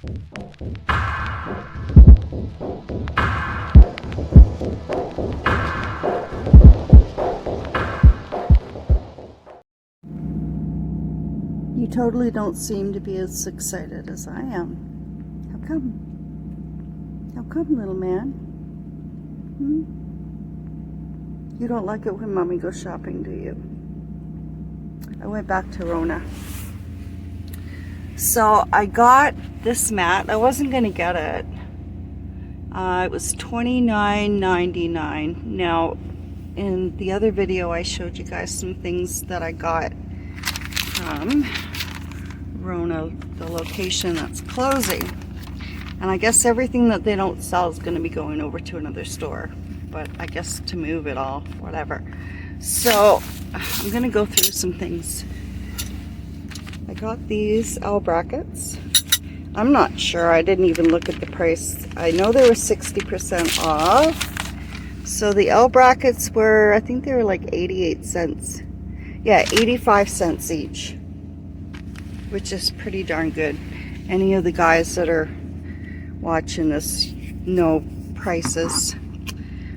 You totally don't seem to be as excited as I am. How come? How come, little man? Hmm? You don't like it when Mommy goes shopping, do you? I went back to Rona. So I got this mat. I wasn't going to get it. It was $29.99. Now, in the other video, I showed you guys some things that I got from Rona, the location that's closing. And I guess everything that they don't sell is going to be going over to another store. But I guess to move it all, whatever. So I'm going to go through some things. I got these L brackets. I'm not sure. I didn't even look at the price. I know they were 60% off. So the L brackets were, I think they were like 88 cents. Yeah, 85 cents each, which is pretty darn good. Any of the guys that are watching this know prices.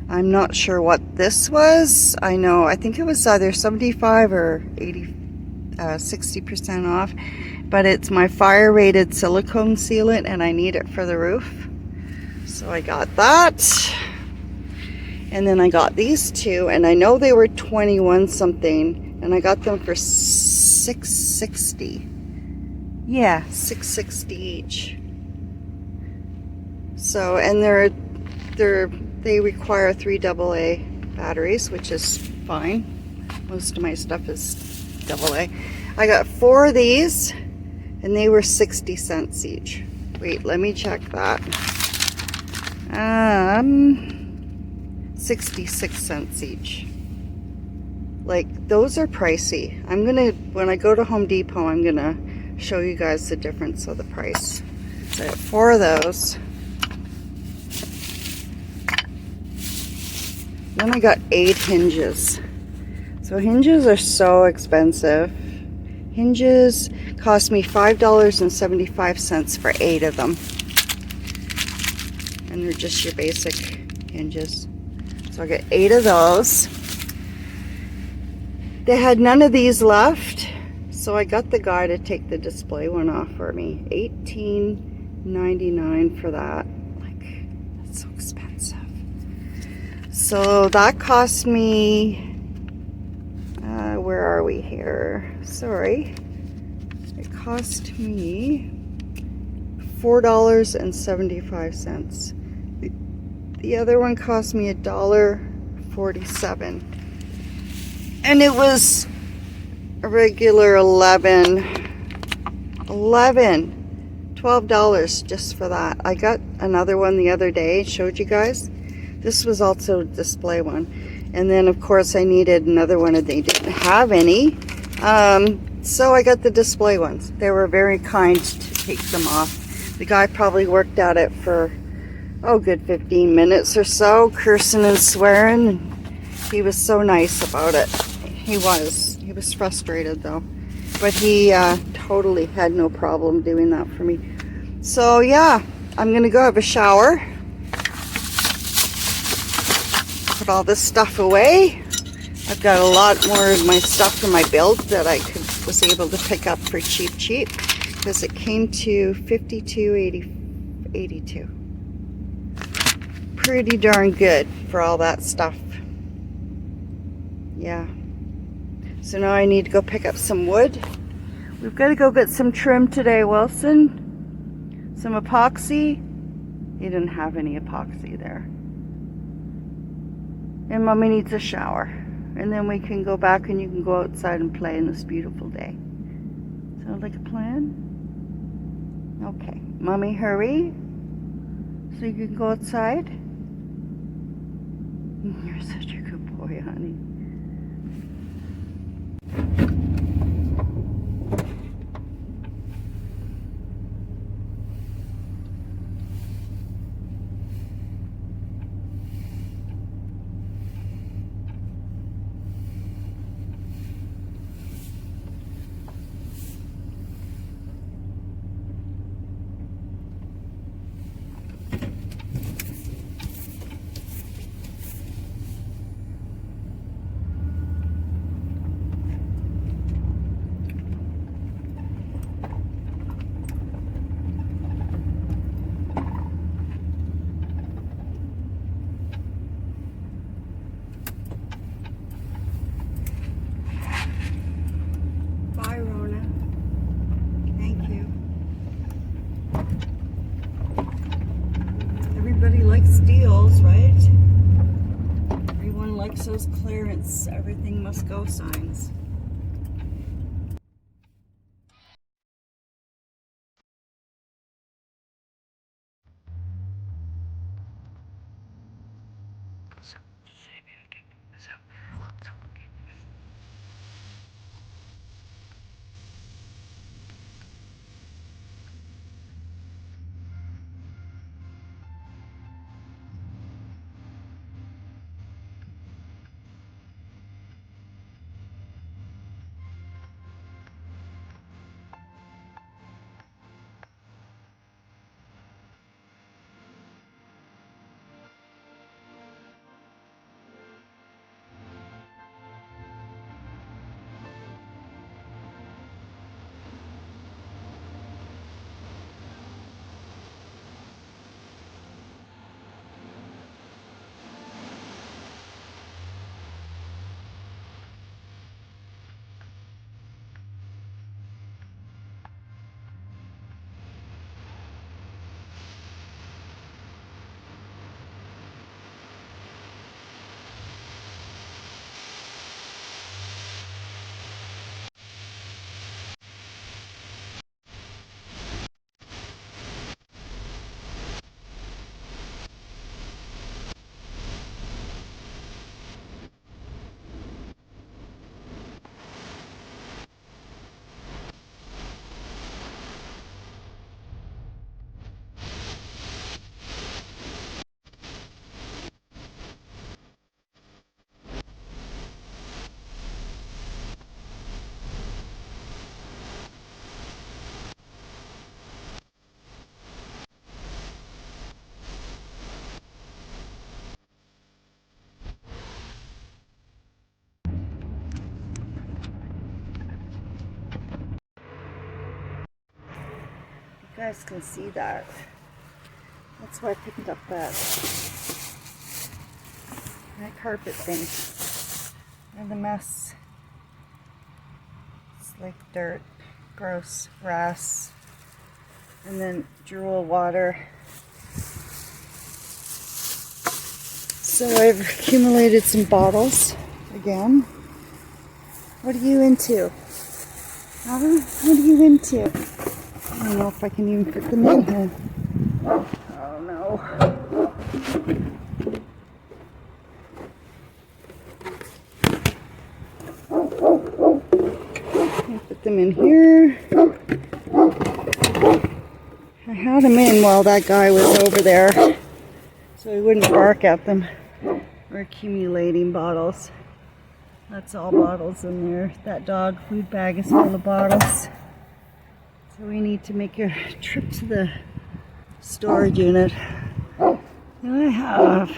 I'm not sure what this was. I think it was either 75 or 60% off, but it's my fire rated silicone sealant and I need it for the roof. So I got that. And then I got these two, and I know they were 21 something, and I got them for $6.60. Yeah, $6.60 each. So, and they require 3 AA batteries, which is fine. Most of my stuff is AA. I got 4 of these, and they were 60 cents each. Wait, let me check that. 66 cents each. Like, those are pricey. When I go to Home Depot, I'm gonna show you guys the difference of the price. So I got 4 of those. Then I got 8 hinges. So hinges are so expensive. Hinges cost me $5.75 for 8 of them. And they're just your basic hinges. So I got 8 of those. They had none of these left, so I got the guy to take the display one off for me. $18.99 for that. Like, that's so expensive. So that cost me, where are we here? Sorry. It cost me $4.75. The other one cost me $1.47. And it was a regular $12 just for that. I got another one the other day, showed you guys. This was also a display one. And then of course I needed another one and they didn't have any. So I got the display ones. They were very kind to take them off. The guy probably worked at it for, good 15 minutes or so, cursing and swearing. And he was so nice about it. He was frustrated though. But he totally had no problem doing that for me. So yeah, I'm gonna go have a shower. Put all this stuff away. I've got a lot more of my stuff in my build that I was able to pick up for cheap because it came to $52.82. Pretty darn good for all that stuff. Yeah. So now I need to go pick up some wood. We've got to go get some trim today, Wilson. Some epoxy. He didn't have any epoxy there. And Mommy needs a shower. And then we can go back and you can go outside and play in this beautiful day. Sound like a plan? Okay. Mommy, hurry. So you can go outside. You're such a good boy, honey. steals, right? Everyone likes those clearance, everything must go signs. You guys can see that. That's why I picked up that carpet thing. And the mess. It's like dirt, gross, grass, and then drool water. So I've accumulated some bottles again. What are you into? Huh? What are you into? I don't know if I can even fit them in here. Oh no. I'll put them in here. I had them in while that guy was over there, so he wouldn't bark at them. We're accumulating bottles. That's all bottles in there. That dog food bag is full of bottles. So we need to make a trip to the storage unit. And I have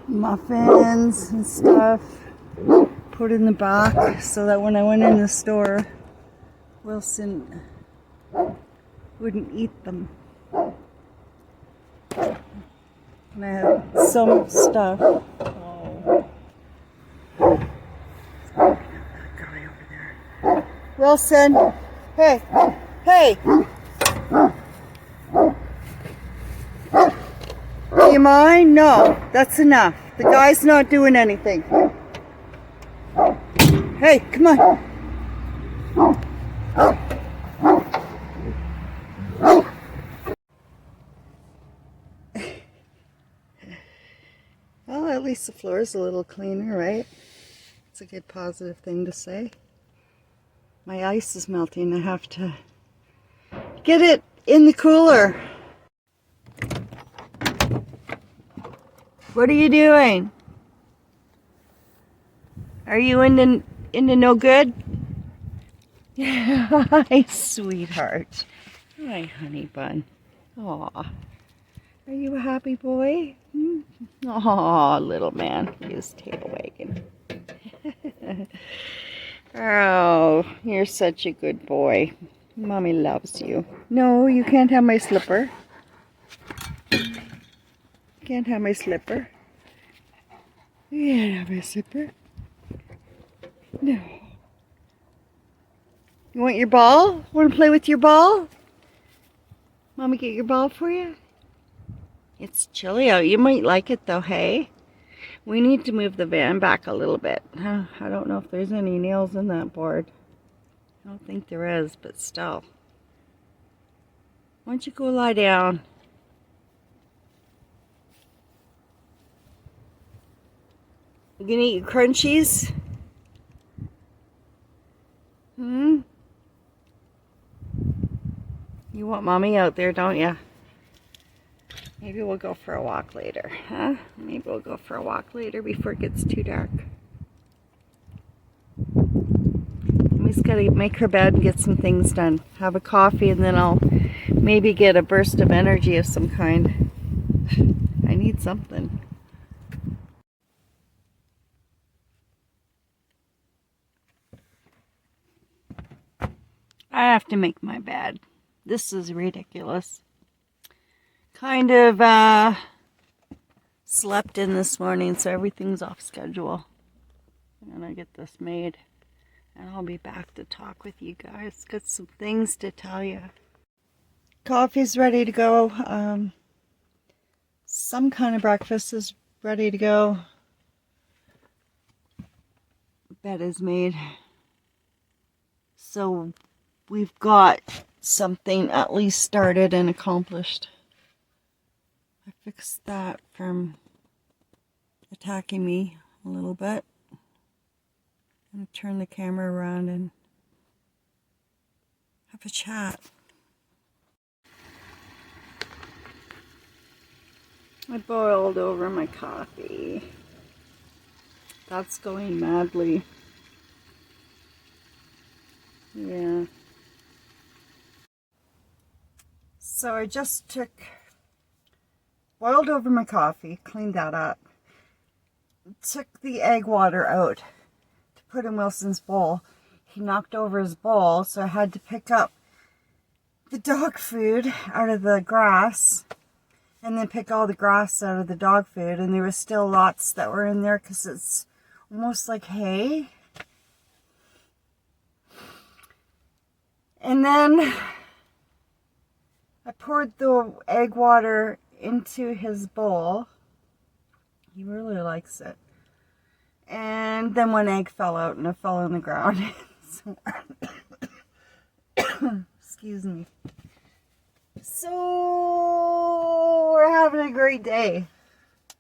muffins and stuff put in the back so that when I went in the store, Wilson wouldn't eat them. And I have so much stuff. Oh. That guy over there. Wilson! Hey! Hey! Do you mind? No, that's enough. The guy's not doing anything. Hey, come on. Well, at least the floor is a little cleaner, right? It's a good positive thing to say. My ice is melting. I have to get it in the cooler. What are you doing? Are you into no good? Hi, sweetheart. Hi, honey bun. Aw. Are you a happy boy? Aw, little man. His tail wagging. Oh, you're such a good boy. Mommy loves you. No, you can't have my slipper. You can't have my slipper. You can't have my slipper. No. You want your ball? Want to play with your ball? Mommy get your ball for you? It's chilly out. You might like it though, hey? We need to move the van back a little bit. I don't know if there's any nails in that board. I don't think there is, but still. Why don't you go lie down? You gonna eat your crunchies? Hmm? You want mommy out there, don't you? Maybe we'll go for a walk later, huh? Maybe we'll go for a walk later before it gets too dark. We just gotta make her bed and get some things done. Have a coffee and then I'll maybe get a burst of energy of some kind. I need something. I have to make my bed. This is ridiculous. Kind of slept in this morning, so everything's off schedule. I'm gonna get this made and I'll be back to talk with you guys. Got some things to tell you. Coffee's ready to go. Some kind of breakfast is ready to go. Bed is made. So we've got something at least started and accomplished. I fixed that from attacking me a little bit. I'm going to turn the camera around and have a chat. I boiled over my coffee. That's going madly. Yeah. So I just boiled over my coffee, cleaned that up, took the egg water out to put in Wilson's bowl. He knocked over his bowl, so I had to pick up the dog food out of the grass and then pick all the grass out of the dog food, and there was still lots that were in there because it's almost like hay. And then I poured the egg water into his bowl. He really likes it. And then one egg fell out and it fell on the ground. Excuse me. So we're having a great day.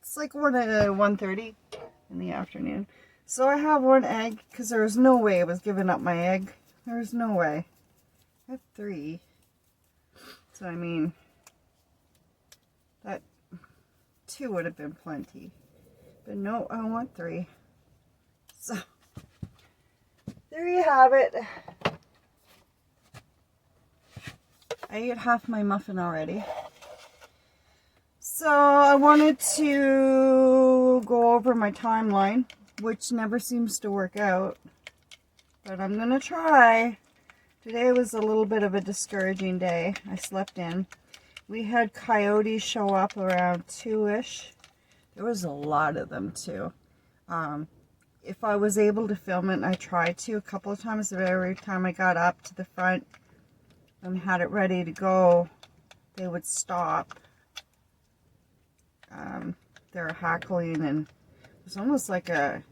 It's like 1:30 in the afternoon. So I have one egg because there was no way I was giving up my egg. There was no way. I have 3. So I mean, that 2 would have been plenty. But no, I want 3. So there you have it. I ate half my muffin already. So I wanted to go over my timeline, which never seems to work out. But I'm going to try. Today was a little bit of a discouraging day. I slept in. We had coyotes show up around 2-ish. There was a lot of them too. If I was able to film it, and I tried to a couple of times, but every time I got up to the front and had it ready to go, they would stop. They were hackling, and it was almost like a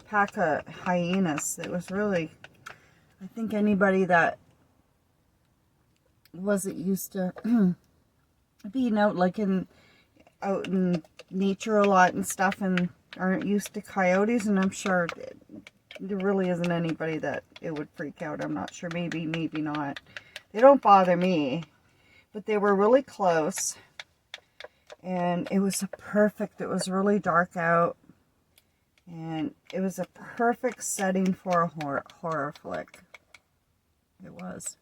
pack of hyenas. It was really, I think anybody that wasn't used to being out out in nature a lot and stuff and aren't used to coyotes, and I'm sure there really isn't anybody that it would freak out. I'm not sure. Maybe not. They don't bother me, but they were really close, and it was it was really dark out, and it was a perfect setting for a horror flick. It was.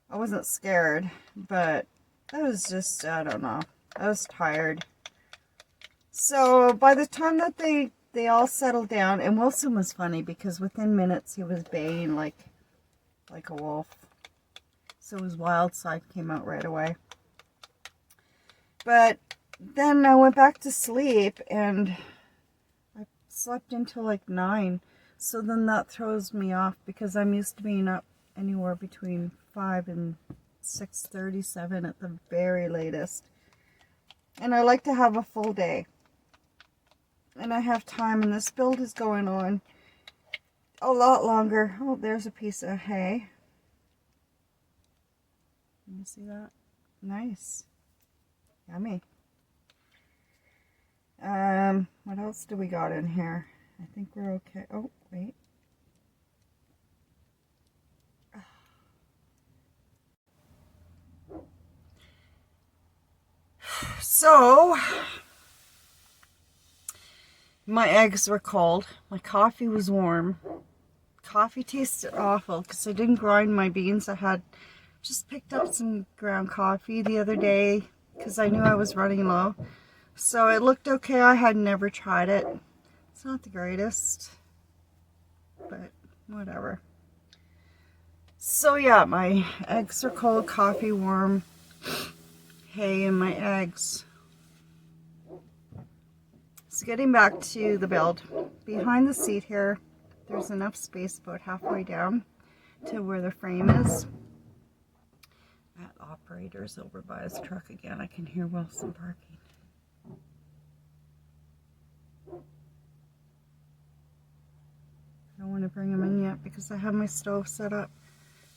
I wasn't scared, but I was just, I don't know. I was tired. So by the time that they all settled down, and Wilson was funny because within minutes he was baying like a wolf. So his wild side came out right away. But then I went back to sleep and I slept until like 9. So then that throws me off because I'm used to being up anywhere between 5 and 6:37 at the very latest. And I like to have a full day. And I have time, and this build is going on a lot longer. Oh, there's a piece of hay. Can you see that? Nice. Yummy. What else do we got in here? I think we're okay. Oh, wait. So, my eggs were cold. My coffee was warm. Coffee tasted awful because I didn't grind my beans. I had just picked up some ground coffee the other day because I knew I was running low. So it looked okay. I had never tried it. It's not the greatest, but whatever. So yeah, my eggs are cold, coffee warm, hay in my eggs. So getting back to the build, behind the seat here, there's enough space about halfway down to where the frame is. That operator's over by his truck again. I can hear Wilson parking. I don't want to bring him in yet because I have my stove set up.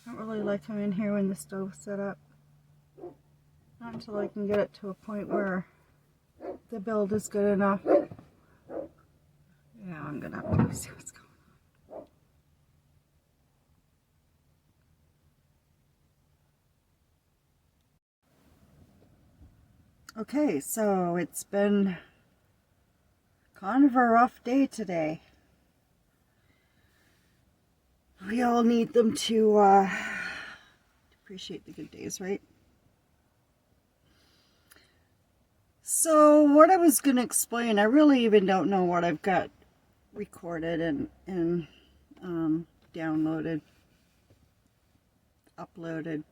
I don't really like him in here when the stove's set up. Not until I can get it to a point where the build is good enough. Yeah, I'm gonna have to see what's going on. Okay, so it's been kind of a rough day today. We all need them to appreciate the good days, right? So what I was going to explain, I really even don't know what I've got recorded and downloaded, uploaded.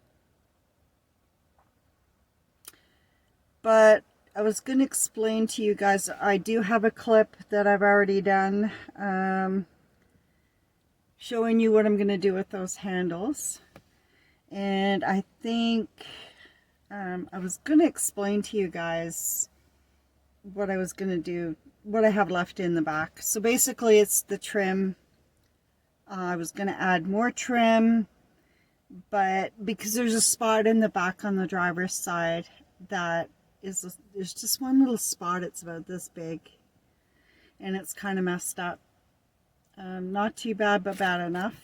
But I was going to explain to you guys, I do have a clip that I've already done showing you what I'm going to do with those handles. And I think I was going to explain to you guys what I was going to do, what I have left in the back. So basically it's the trim. I was going to add more trim, but because there's a spot in the back on the driver's side that is, there's just one little spot, it's about this big, and it's kind of messed up. Not too bad, but bad enough.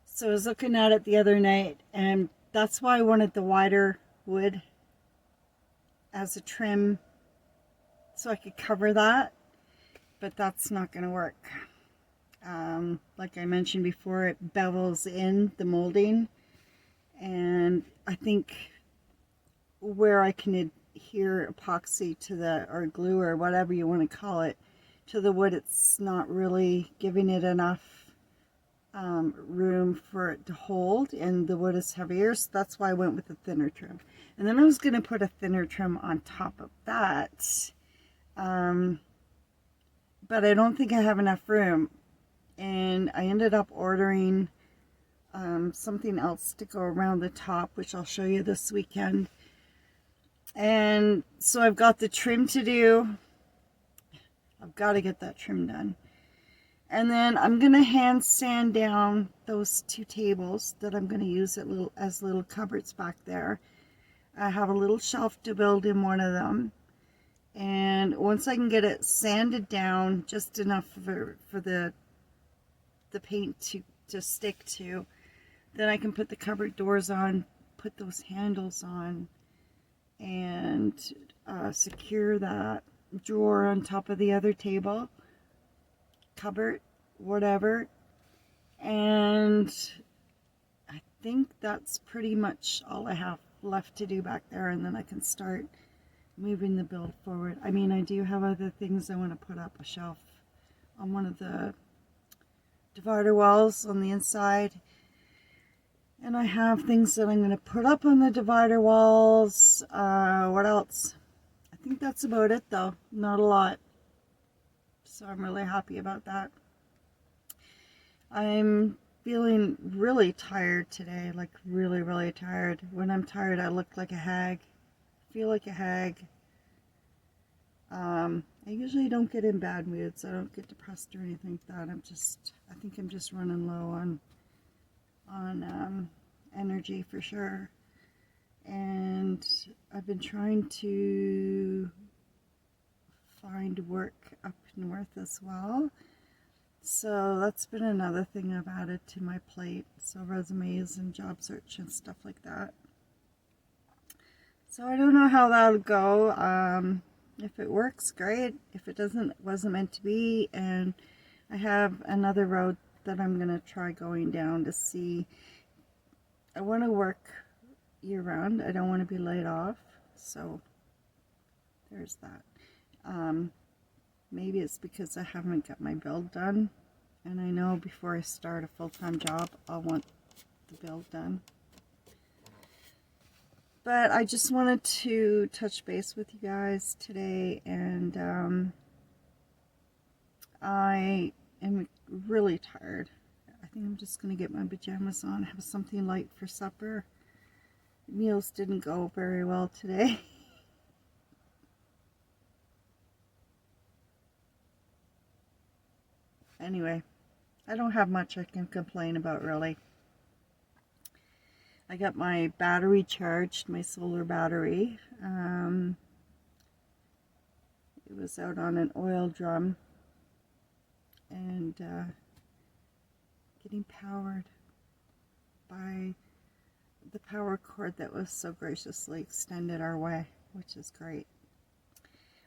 So I was looking at it the other night, and that's why I wanted the wider wood as a trim so I could cover that, but that's not going to work. Like I mentioned before, it bevels in the molding, and I think where I can adhere epoxy to the, or glue, or whatever you want to call it, to the wood, it's not really giving it enough room for it to hold, and the wood is heavier, so that's why I went with the thinner trim. And then I was going to put a thinner trim on top of that, but I don't think I have enough room, and I ended up ordering something else to go around the top, which I'll show you this weekend. And so I've got the trim to do. I've got to get that trim done. And then I'm going to hand sand down those two tables that I'm going to use as little cupboards back there. I have a little shelf to build in one of them. And once I can get it sanded down just enough for the paint to stick to, then I can put the cupboard doors on, put those handles on, and secure that drawer on top of the other table, cupboard, whatever. And I think that's pretty much all I have left to do back there, and then I can start moving the build forward. I mean, I do have other things I want to put up, a shelf on one of the divider walls on the inside, and I have things that I'm going to put up on the divider walls. What else? I think that's about it though, not a lot. So I'm really happy about that. I'm feeling really tired today, like really, really tired. When I'm tired, I look like a hag, feel like a hag. I usually don't get in bad moods. I don't get depressed or anything like that. I think I'm just running low on energy for sure. And I've been trying to find work up north as well. So that's been another thing I've added to my plate. So resumes and job search and stuff like that. So I don't know how that'll go. If it works, great. If it doesn't, it wasn't meant to be. And I have another road that I'm going to try going down to see. I want to work year round. I don't want to be laid off. So there's that. Maybe it's because I haven't got my build done. And I know before I start a full-time job, I'll want the build done. But I just wanted to touch base with you guys today, and I am really tired. I think I'm just going to get my pajamas on, have something light for supper. Meals didn't go very well today. Anyway, I don't have much I can complain about, really. I got my battery charged, my solar battery. It was out on an oil drum and getting powered by the power cord that was so graciously extended our way, which is great.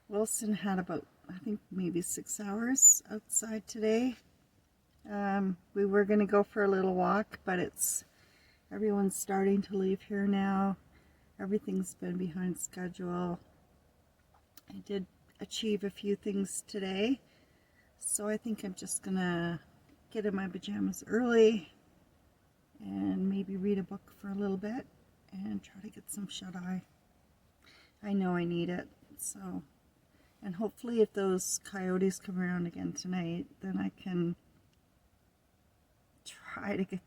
Wilson had about, I think, maybe 6 hours outside today. We were going to go for a little walk, but everyone's starting to leave here now. Everything's been behind schedule. I did achieve a few things today, so I think I'm just gonna get in my pajamas early and maybe read a book for a little bit and try to get some shut-eye. I know I need it. So, and hopefully if those coyotes come around again tonight, then I can try to get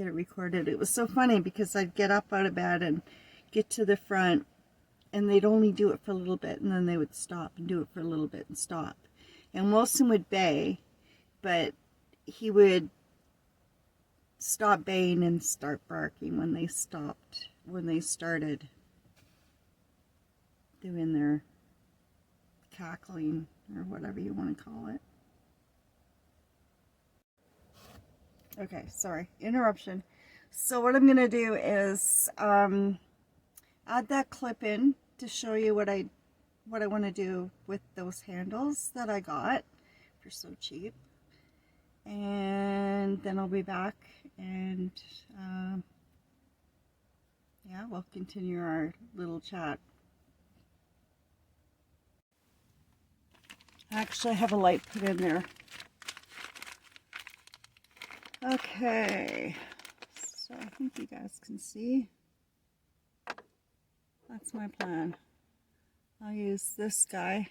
it recorded. It was so funny because I'd get up out of bed and get to the front, and they'd only do it for a little bit, and then they would stop and do it for a little bit and stop. And Wilson would bay, but he would stop baying and start barking when they started doing their cackling, or whatever you want to call it. Okay, sorry, interruption. So what I'm going to do is add that clip in to show you what I want to do with those handles that I got for so cheap. And then I'll be back, and yeah, we'll continue our little chat. Actually, I have a light put in there. Okay, so I think you guys can see. That's my plan. I'll use this guy.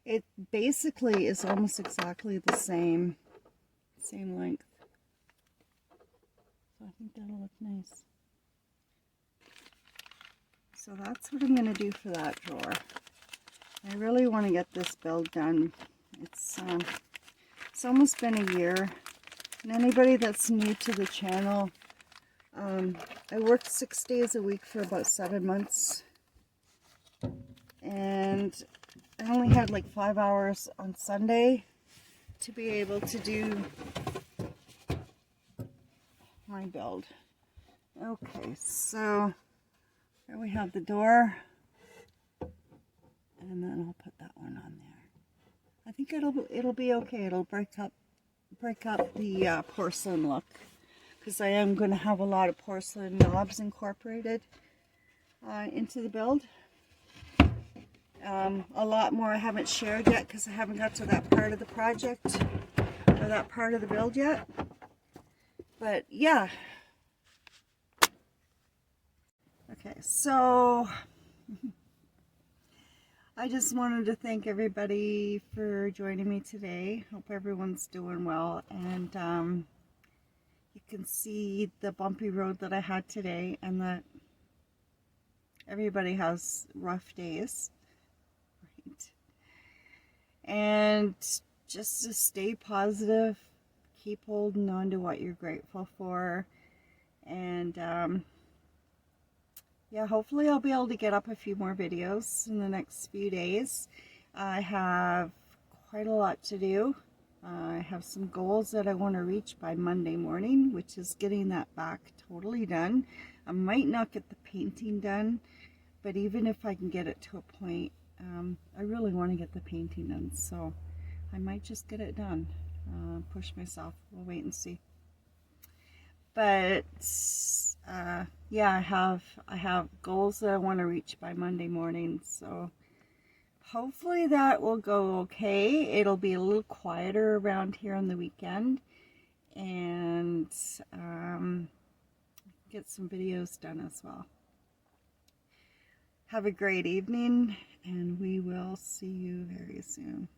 It basically is almost exactly the same length. So I think that'll look nice. So that's what I'm going to do for that drawer. I really want to get this build done. It's almost been a year. And anybody that's new to the channel, I worked 6 days a week for about 7 months. And I only had like 5 hours on Sunday to be able to do my build. Okay, so here we have the door, and then I'll put that one on there. I think it'll be okay. It'll break up the porcelain look, because I am going to have a lot of porcelain knobs incorporated into the build. A lot more I haven't shared yet because I haven't got to that part of the project or that part of the build yet. But yeah. Okay, so I just wanted to thank everybody for joining me today. Hope everyone's doing well, and you can see the bumpy road that I had today, and that everybody has rough days. Right. and just to stay positive, keep holding on to what you're grateful for, and yeah, hopefully I'll be able to get up a few more videos in the next few days. I have quite a lot to do. I have some goals that I want to reach by Monday morning, which is getting that back totally done. I might not get the painting done, but even if I can get it to a point, I really want to get the painting done, so I might just get it done. Push myself. We'll wait and see. But yeah, I have goals that I want to reach by Monday morning, so hopefully that will go okay. It'll be a little quieter around here on the weekend, and get some videos done as well. Have a great evening, and we will see you very soon.